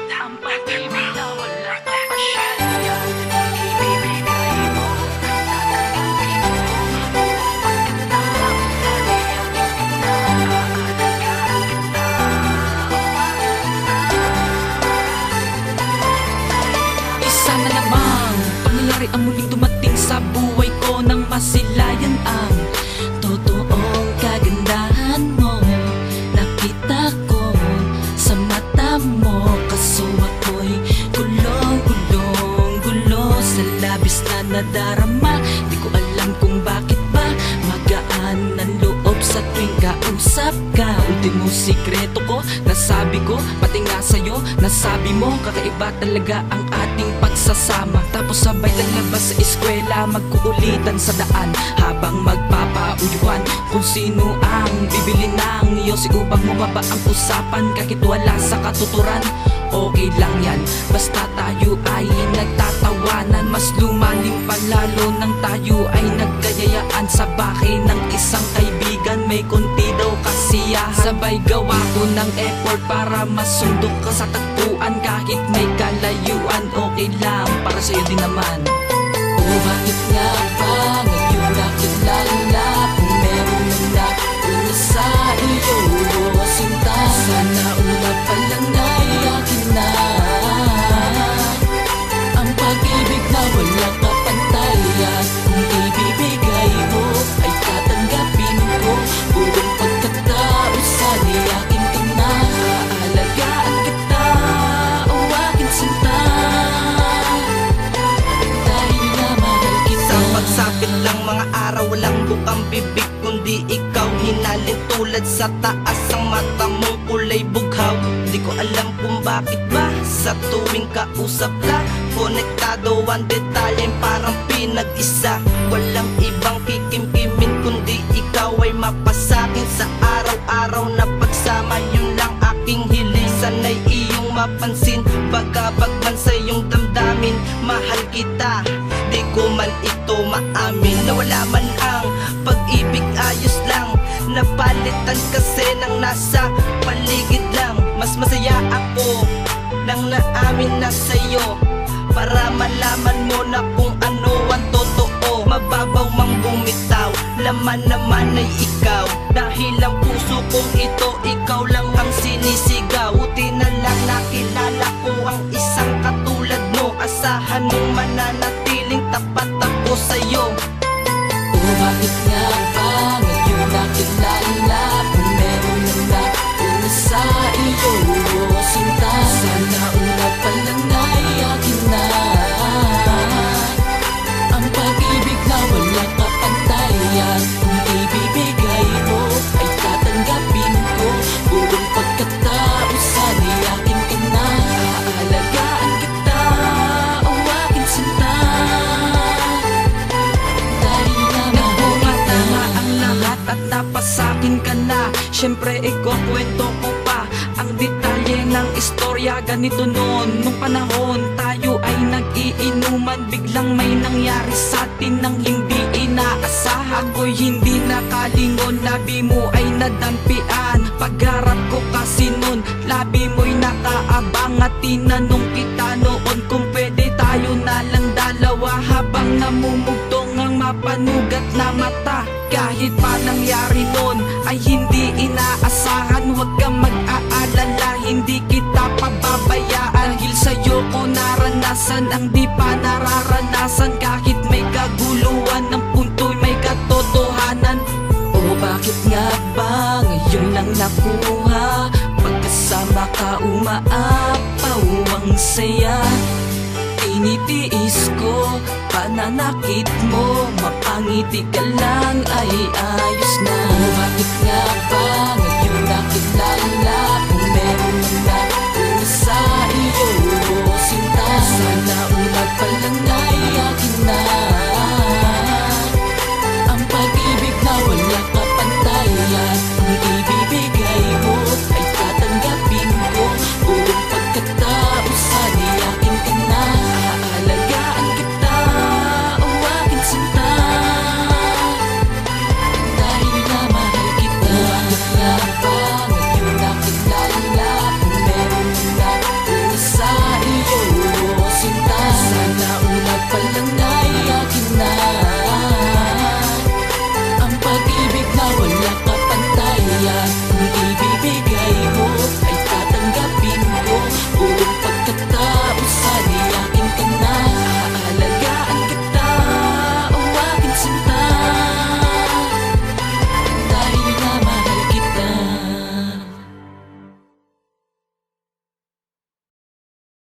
Ang pag-ibig na wala kapasyal. Ibibigay mo, tatanggapin mo. Pagkatapos naliyangin kita, aalagaan kita. Isa na lamang pangyayari ang muling dumating sa buhay ko, nang masilayan ang totoong kagandahan mo. Nakita ko sa mata mo, kaso ako'y gulo sa labis na nadarama. Di ko alam kung bakit ba magaan ang loob sa tuwing kausap ka. Ultimo sikreto ko, nasabi ko, pati nga sa'yo, nasabi mo. Kakaiba talaga ang ating pagsasama. Tapos sabay lalabas sa eskwela, magkuulitan sa daan habang magpapauyuan kung sino ang bibili ng iyo. Si upang mababa ang usapan kahit wala sa katuturan. Okay lang yan, basta tayo ay nagtatawanan. Mas lumalim pa lalo nang tayo ay nagkayayaan sa bahay ng isang kaibigan. May konti daw kasiyahan, sabay gawa ko ng effort para masundok ka sa tagpuan. Kahit may kalayuan, okay lang, para sa'yo din naman. Oh, bakit nga ba ngayon nakilala? Kung meron na una sa iyo, sinta, sana una pa lang ay akin na. Ang pag-ibig na walang kapantayan, kung ibibigay mo ay tatanggapin ko. Buong pagkatao, sana akin ka na. Aalagaan kita, o aking sinta, dahil na mahal kita. Sa pagsapit lang mga araw, walang bukang bibig kundi ikaw. Hinalin tulad sa taas ang mata mong kulay bughaw. Di ko alam kung bakit ba sa tuwing kausap ka, konektado ang detalyeng parang pinag-isa. Walang ibang kikimkimin kundi ikaw ay mapasakin sa araw-araw na pagsama. Yun lang aking hiling, sana'y iyong mapansin. Bagabag man sa iyong damdamin, mahal kita. Di ko man ito maamin na wala man ang pag-ibig, ayos lang. Napalitan kasi ng nasa paligid lang. Mas masaya ako nang naamin na sa'yo, para malaman mo na kung ano ang totoo. Mababaw mang bumitaw, laman naman ay ikaw. Dahil ang puso kong ito, ikaw lang ang sinisigaw. Buti na lang nakilala ko ang isang katulad mo. Asahan mong mananatiling tapat ako sa'yo. Oh, bakit nga ba ngayon nakilala? Kung meron na una sa iyo, sinta, sana una pa lang ay akin na. Ang pag-ibig na walang kapantayan, kung ibibigay mo ay tatanggapin ko. Buong pagkatao, sana akin ka na. Aalagaan kita, o aking sinta, dahil na Nagbunga mahal na nga kita. ang lahat at napasakin ka na. Siyempre ikukwento ko pa ang detalye ng istorya. Ganito noon, nung panahon tayo ay nag-iinuman, biglang may nangyari sa atin nang hindi inaasahan. Ako'y hindi nakalingon, labi mo ay nadampian. Pagharap ko kasi noon, labi mo'y nakaabang. At tinanong kita noon kung pwede tayo na lang dalawa, habang namumugtong ang mapanugat na mata. Kahit pa nangyari noon ay hindi inaasahan. Huwag kang mag-aalala, hindi kita pababayaan. Dahil sa'yo ko naranasan ang di pa nararanasan. Kahit may kaguluhan, ng punto'y may katotohanan. Oh, bakit nga ba ngayon lang nakuha? Pagkasama ka umaapaw ang saya. Tinitiis ko pananakit mo, mapangiti ka lang ay ayos na. Oh, bakit nga ba ngayon nakilala? Kung meron na una sa iyo, sinta, sana una pa lang ay akin na. Ang pag-ibig na wala kapantayan, kung ibibigay mo ay tatanggapin ko. Buong pagkatao, sana akin ka na.